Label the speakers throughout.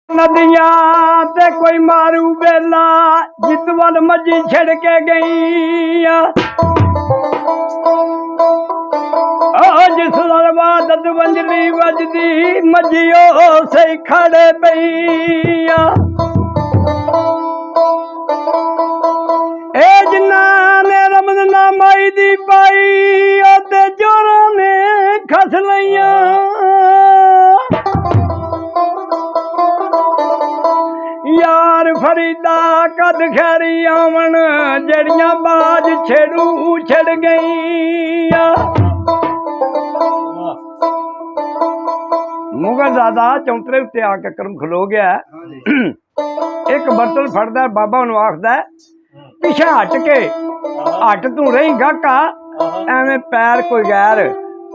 Speaker 1: नदियां ते कोई मारू बेला जितवल मजी छिड़ के गई जिस लड़वा दद वंजली वजदी मजियो से खड़े पई ए जिन्ना ने रमन ना माई दी पाई ओते जोरों ने खस लईया यार फरीदा कद खैरी आवन जड़ियां बाज छेड़ू छड़ गई। मुगल दादा चौंतरे उत्ते आके करम खलो गया। एक बर्तन फड़दा बाबा उन्होंने आखदा पिछे हट के हट तू रही गाका एवें पैर कोई गैर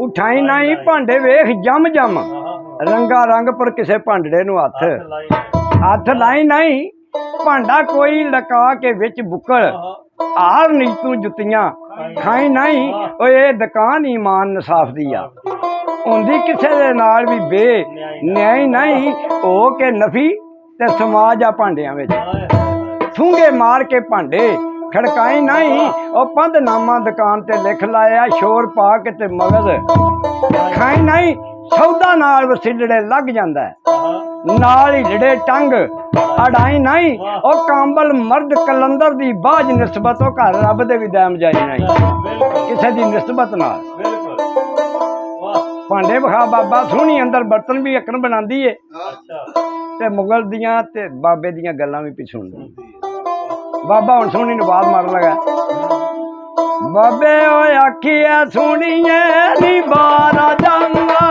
Speaker 1: उठाई नहीं भांडे वेख जम जम रंगा रंग पर किसे भांडे नूं हथ लाई नहीं भांडा कोई लका के विच बुक्कल हार नी तू जुत्तियां खाई नहीं ओए दुकान ईमान इंसाफ दी आ उंदी किसे दे नाल भी बे न्याय नहीं हो के नफी ते समाज आ भांडियां विच थूंगे मार के भांडे खड़काई नहीं ओ पंधनामा दुकान ते लिख लाया शोर पा के ते मगज खाई नहीं सौदा नाल वसीलड़े लग जांदा नाल ही जड़े टंग अड़ाई नहीं ओ कांबल मर्द कलंदर दी बाज निस्बत घर रब दे भी दैम जाई नहीं किसे दी निस्बत नाल भांडे विखा बाबा सोहनी अंदर बर्तन भी अकन बनांदी है ते मुगल दियां ते बाबे दियां गल्लां भी पिछुंदी बाबा हुण सोहनी नूं बात मारन लगा बाबे ओए आखिया सोहणीए नी बारा जांगा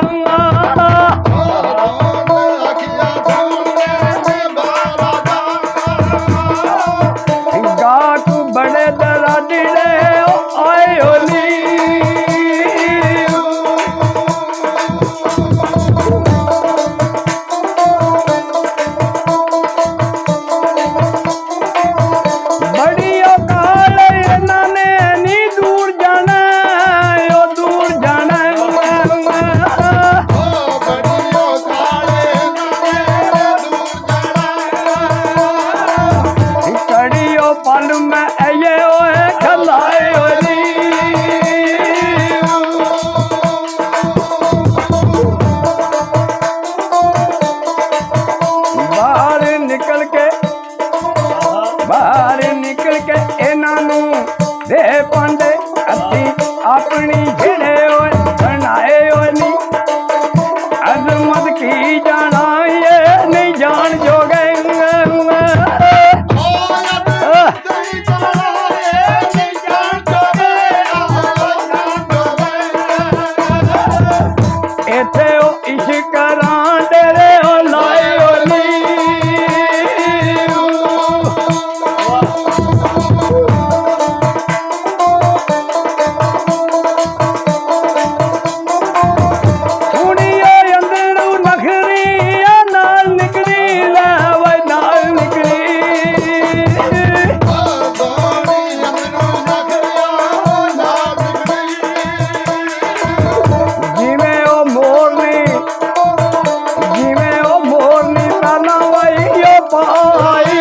Speaker 1: गाकू बड़े दराडीड़े आए होली बड़ियो काल इन्होंने नी दूर जाना ओ दूर जाना कड़ियो पल में आये ओए खलाए होली बाहर निकल के इन्हों दे पांडे अति अपनी झेड़े ओए बनाए ओए नी अजमत की जाना ये नहीं जान जो गए इथे ओ इश्क डेरे ओ लाए होली सुनिए अंदरू नखरी नाल निकली ले वे नाल निकली जिवें ओ मोरनी ताना वाई ओ पाई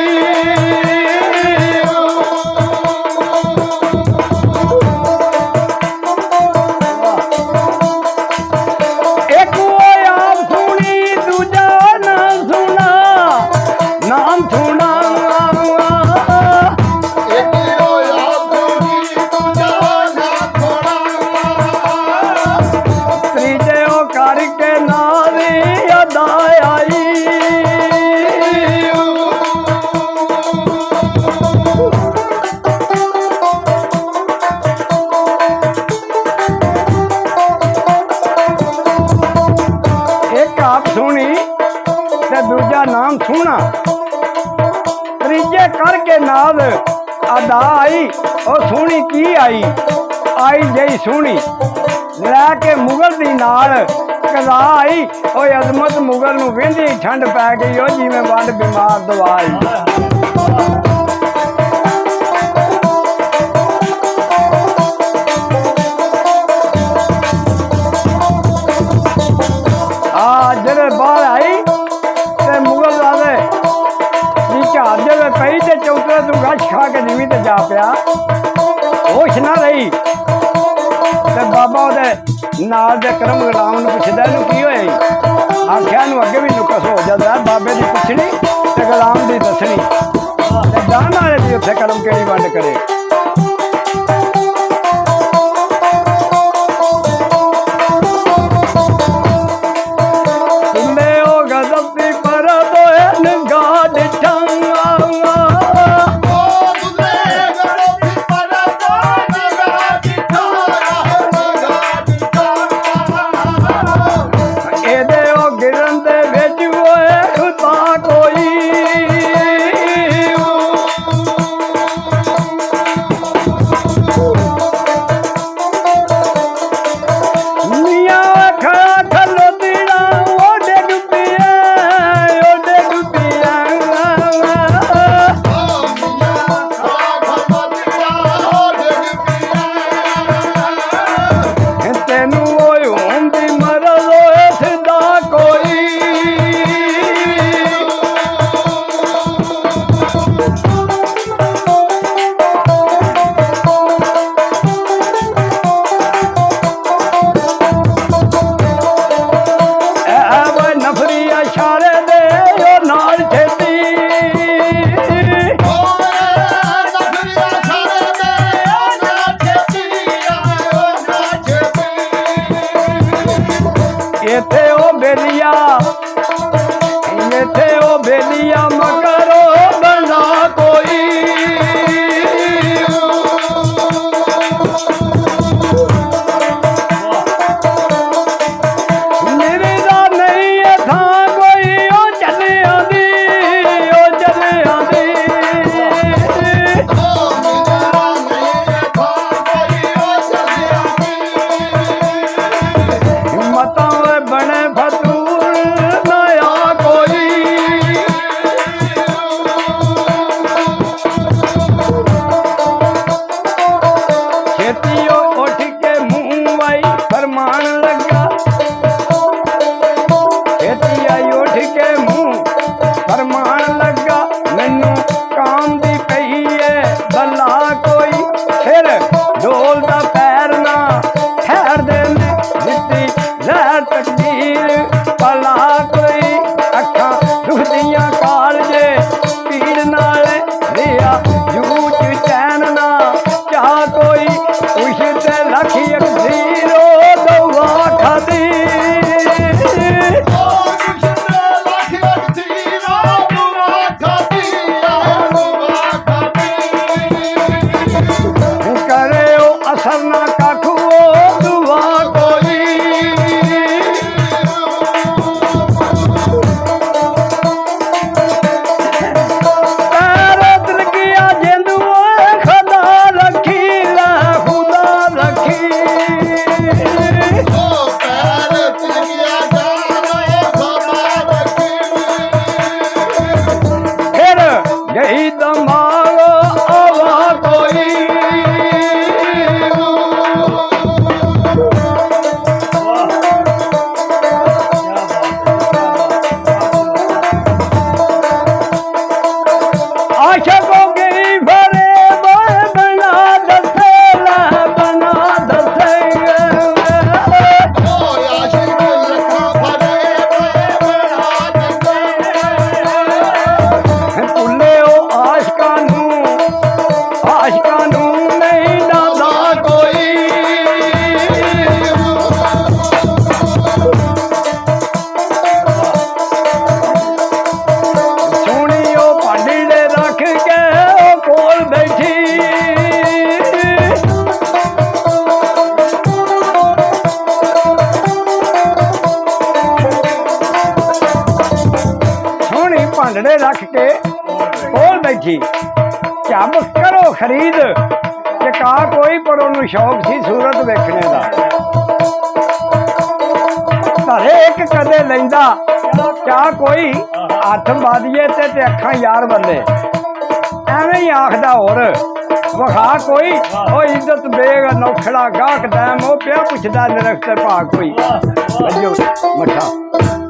Speaker 1: एक आप सुनी दूजा नाम सुना त्रीजे ओ करके नारी अदा आई एक आप सुनी ते दूजा नाम सुना त्रीजे करके नाल अदा आई और सुनी की आई जई सुनी लैके मुगल दी नाल कदा आई ओ अजमत मुगल नूं वेंदी ठंड पै गई ओ जिवें वंड बीमार दवाई जड़े बाहर आई ते मुगल वाले कश खा के नीवी ते जा पिया होश ना रही ते बाबा ओदे नाल दे करम गुलाम नूं पुछदा इहनूं की होया आख्या नूं अगे भी नुकस हो जांदा बाबे दी पुछनी ते गुलाम दी दसनी ते जान वाले दी उत्थे करम किहड़ी वंड करे भांडड़े रख के कोल बैठी झब करो खरीद चका कोई पर उन्होंने शौक सी सूरत वेखने का घरे एक कदे लेंदा चाह कोई हथ बादिए ते अखा यार बंदे एवें ही आखदा होर वखा कोई ओ इज्जत बेग नौखड़ा गाहक दैम ओ पिया पुछदा निरखत भाग कोई मठा